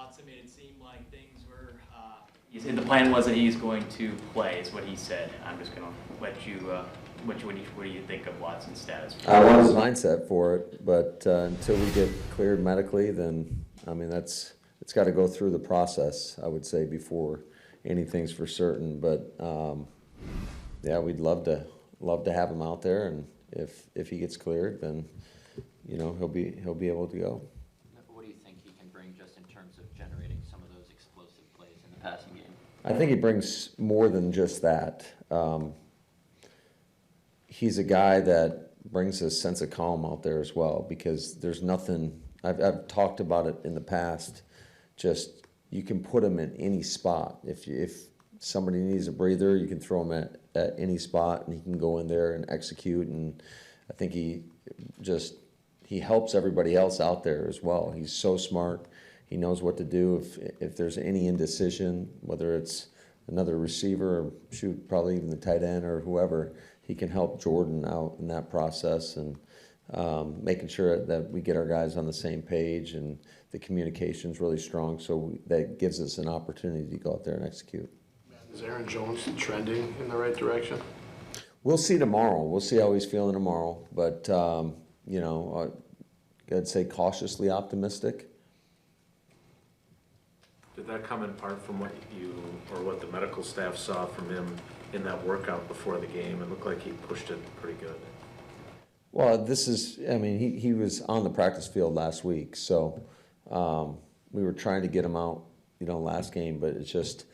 Watson made it seem like things were. The plan was that he's going to play, is what he said. I'm just going to let you. What do you think of Watson's status? I want his mindset for it, but until we get cleared medically, then I mean it's got to go through the process. I would say before anything's for certain, but yeah, we'd love to have him out there, and if he gets cleared, then he'll be able to go. What do you think he can bring just in terms of generating some of those explosive plays in the passing game? I think he brings more than just that. He's a guy that brings a sense of calm out there as well, because there's nothing. I've talked about it in the past. Just you can put him in any spot. If somebody needs a breather, you can throw him at any spot, and he can go in there and execute. And I think he helps everybody else out there as well. He's so smart. He knows what to do if there's any indecision, whether it's another receiver or probably even the tight end or whoever. He can help Jordan out in that process, and making sure that we get our guys on the same page and the communication's really strong, so that gives us an opportunity to go out there and execute. Is Aaron Jones trending in the right direction? We'll see tomorrow. We'll see how he's feeling tomorrow, but I'd say cautiously optimistic. Did that come in part from what the medical staff saw from him in that workout before the game? It looked like he pushed it pretty good. Well, he was on the practice field last week, so we were trying to get him out, last game, but it's just,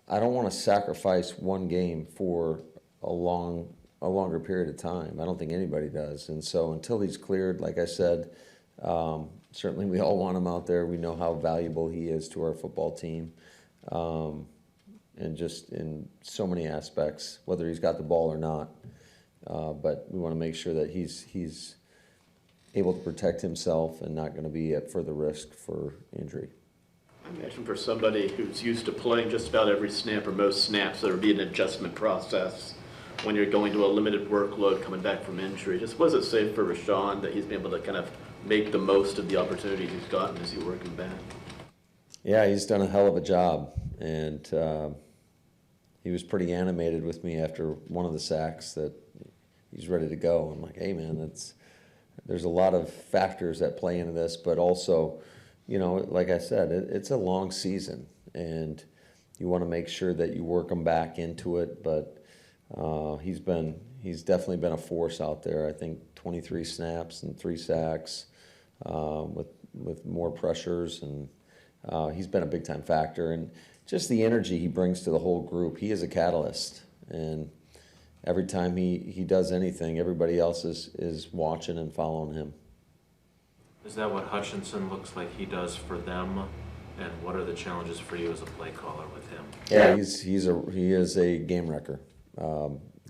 I don't want to sacrifice one game for a longer period of time. I don't think anybody does. And so until he's cleared, like I said, certainly we all want him out there. We know how valuable he is to our football team. And just in so many aspects, whether he's got the ball or not. But we want to make sure that he's able to protect himself and not going to be at further risk for injury. I imagine for somebody who's used to playing just about every snap or most snaps, there would be an adjustment process when you're going to a limited workload coming back from injury. Just what does it say for Rashan that he's been able to kind of make the most of the opportunities he's gotten as he's working back? Yeah, he's done a hell of a job, and he was pretty animated with me after one of the sacks that he's ready to go. I'm like, hey man, there's a lot of factors that play into this, but also, like I said, it's a long season, and you want to make sure that you work him back into it. But he's definitely been a force out there. I think 23 snaps and 3 sacks with more pressures, and he's been a big time factor. And just the energy he brings to the whole group. He is a catalyst, and every time he does anything, everybody else is watching and following him. Is that what Hutchinson looks like he does for them? And what are the challenges for you as a play caller with him? Yeah, he is a game wrecker.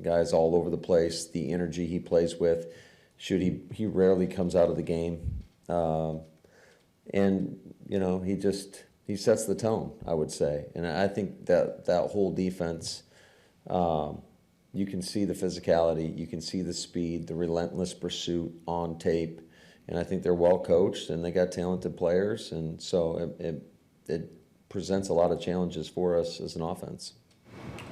Guy's all over the place. The energy he plays with, he rarely comes out of the game, and he sets the tone, I would say. And I think that whole defense, you can see the physicality, you can see the speed, the relentless pursuit on tape, and I think they're well coached and they got talented players, and so it presents a lot of challenges for us as an offense.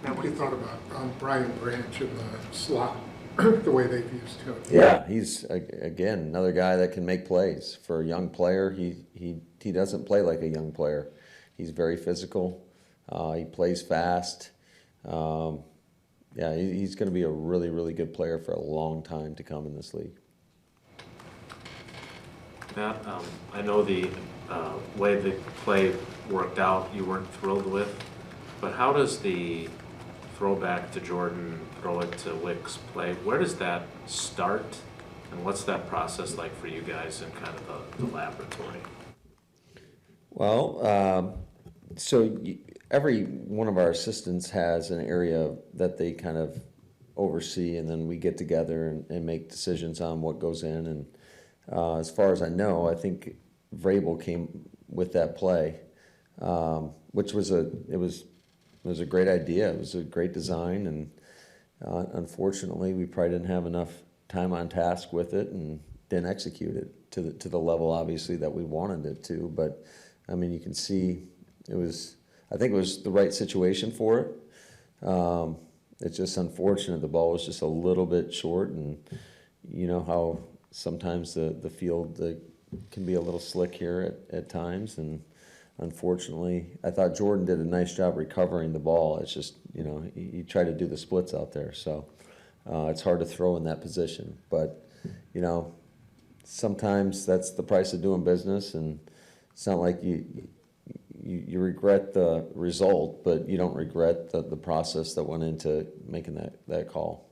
Now, what do you thought about Brian Branch in the slot, the way they've used him? Yeah, he's, again, another guy that can make plays. For a young player, he doesn't play like a young player. He's very physical. He plays fast. Yeah, he's going to be a really, really good player for a long time to come in this league. Matt, I know the way the play worked out you weren't thrilled with, but how does the throwback to Jordan, throw it to Wicks play, where does that start, and what's that process like for you guys in kind of the laboratory? Well, every one of our assistants has an area that they kind of oversee, and then we get together and make decisions on what goes in. And as far as I know, I think Vrabel came with that play, which was a great idea. It was a great design, and unfortunately, we probably didn't have enough time on task with it and didn't execute it to the level, obviously, that we wanted it to. But I mean, you can see I think it was the right situation for it. It's just unfortunate the ball was just a little bit short, and you know how sometimes the field can be a little slick here at times, and unfortunately, I thought Jordan did a nice job recovering the ball. It's just, you know, he tried to do the splits out there, so it's hard to throw in that position. But, you know, sometimes that's the price of doing business, and it's not like you regret the result, but you don't regret the process that went into making that call.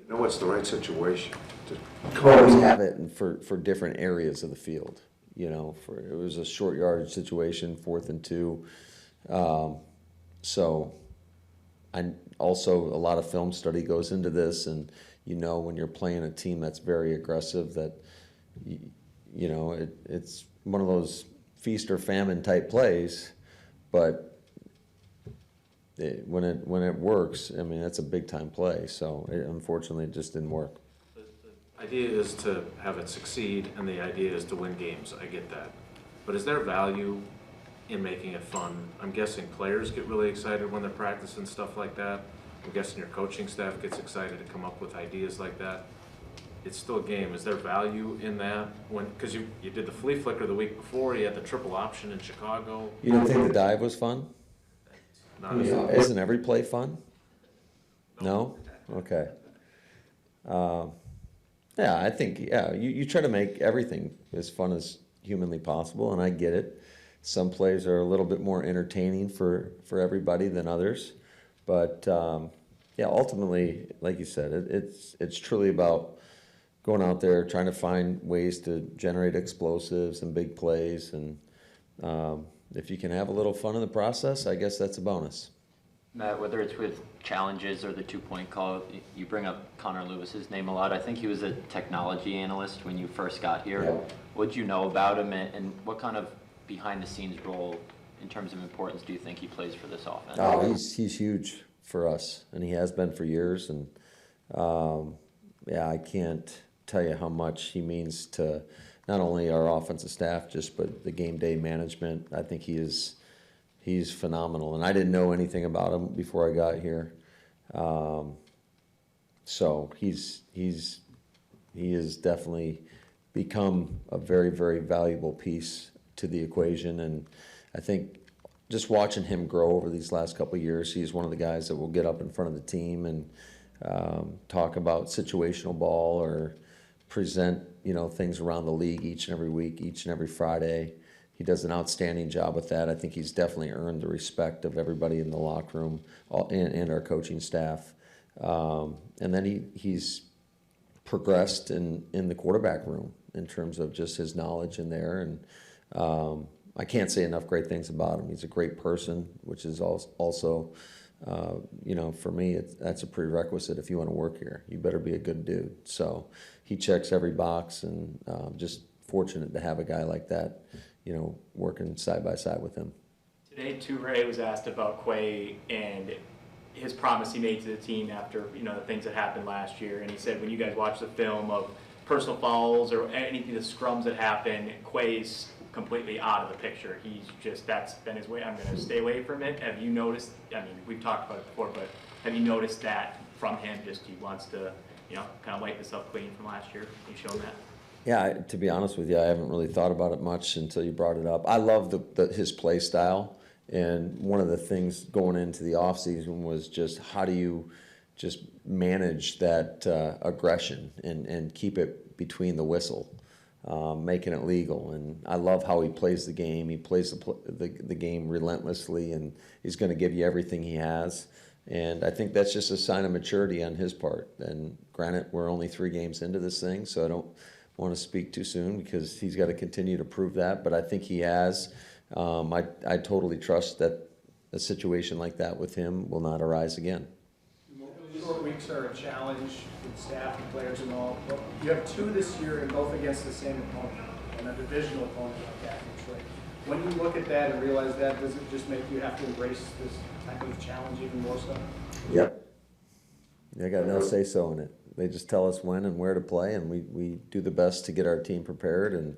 know it's the right situation to Well, we have it for different areas of the field. You know, it was a short yardage situation, 4th and 2. So I also, a lot of film study goes into this, and you know when you're playing a team that's very aggressive that, you know, it's one of those feast or famine type plays, but when it works, I mean, that's a big time play. So unfortunately, it just didn't work. The idea is to have it succeed, and the idea is to win games. I get that. But is there value in making it fun? I'm guessing players get really excited when they're practicing stuff like that. I'm guessing your coaching staff gets excited to come up with ideas like that. It's still a game. Is there value in that? Because you did the flea flicker the week before, you had the triple option in Chicago. You don't think the dive was fun? Not as Isn't every play fun? No? Okay. Yeah, I think, you try to make everything as fun as humanly possible, and I get it. Some plays are a little bit more entertaining for everybody than others. But, ultimately, like you said, it's truly about going out there, trying to find ways to generate explosives and big plays. And if you can have a little fun in the process, I guess that's a bonus. Matt, whether it's with challenges or the two-point call, you bring up Connor Lewis's name a lot. I think he was a technology analyst when you first got here. Yeah. What did you know about him, and what kind of behind-the-scenes role in terms of importance do you think he plays for this offense? Oh, he's huge for us, and he has been for years. And I can't tell you how much he means to not only our offensive staff, but the game day management. I think he's phenomenal, and I didn't know anything about him before I got here. So he has definitely become a very, very valuable piece to the equation. And I think just watching him grow over these last couple of years, he's one of the guys that will get up in front of the team and talk about situational ball or present, things around the league each and every week, each and every Friday. He does an outstanding job with that. I think he's definitely earned the respect of everybody in the locker room and our coaching staff. And then he's progressed in the quarterback room in terms of just his knowledge in there. And I can't say enough great things about him. He's a great person, which is also, for me, that's a prerequisite if you want to work here. You better be a good dude. So he checks every box, and just fortunate to have a guy like that, working side by side with him. Today, Toure was asked about Quay and his promise he made to the team after, the things that happened last year. And he said, when you guys watch the film of personal fouls or anything, the scrums that happen, Quay's completely out of the picture. That's been his way. I'm going to stay away from it. Have you noticed, we've talked about it before, but have you noticed that from him? Just he wants to, kind of wipe himself clean from last year? You shown that? Yeah, to be honest with you, I haven't really thought about it much until you brought it up. I love his play style, and one of the things going into the offseason was just how do you just manage that aggression and keep it between the whistle, making it legal. And I love how he plays the game. He plays the game relentlessly, and he's going to give you everything he has. And I think that's just a sign of maturity on his part. And granted, we're only 3 games into this thing, so I don't want to speak too soon because he's got to continue to prove that, but I think he has. I totally trust that a situation like that with him will not arise again. Short weeks are a challenge with staff and players and all. But you have 2 this year and both against the same opponent and a divisional opponent like that. When you look at that and realize that, does it just make you have to embrace this type of challenge even more so? Yep. I got no say so in it. They just tell us when and where to play, and we do the best to get our team prepared. And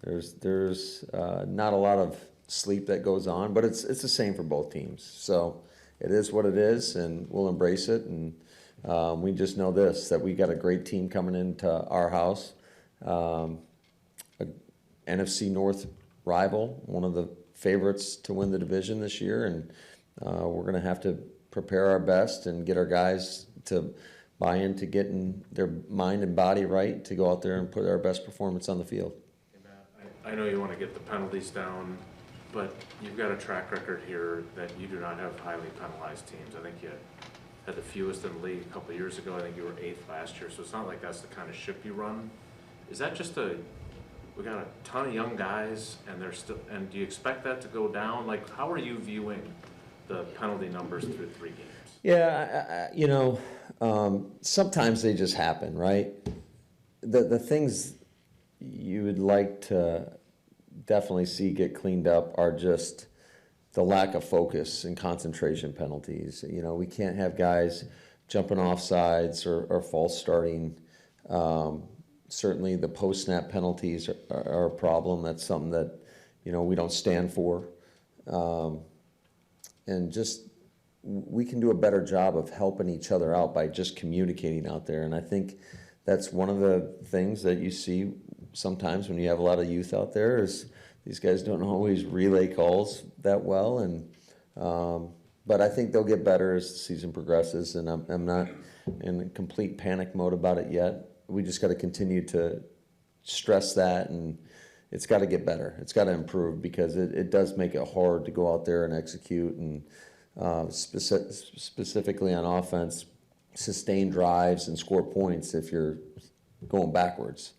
There's not a lot of sleep that goes on, but it's the same for both teams. So it is what it is, and we'll embrace it. And we just know this, that we got a great team coming into our house, a NFC North rival, one of the favorites to win the division this year, and we're going to have to prepare our best and get our guys to buy into getting their mind and body right to go out there and put our best performance on the field. Hey, Matt, I know you want to get the penalties down, but you've got a track record here that you do not have highly penalized teams. I think you had the fewest in the league a couple of years ago. I think you were 8th last year, so it's not like that's the kind of ship you run. Is that just we got a ton of young guys, and and do you expect that to go down? Like, how are you viewing the penalty numbers through 3 games? Yeah, sometimes they just happen, right? The things you would like to definitely see get cleaned up are just the lack of focus and concentration penalties. We can't have guys jumping off sides or false starting. Certainly the post-snap penalties are a problem. That's something that, we don't stand for. And just, we can do a better job of helping each other out by just communicating out there. And I think that's one of the things that you see sometimes when you have a lot of youth out there is these guys don't always relay calls that well. And but I think they'll get better as the season progresses, and I'm not in a complete panic mode about it yet. We just got to continue to stress that, and it's got to get better. It's got to improve, because it does make it hard to go out there and execute, and specifically on offense, sustain drives and score points if you're going backwards.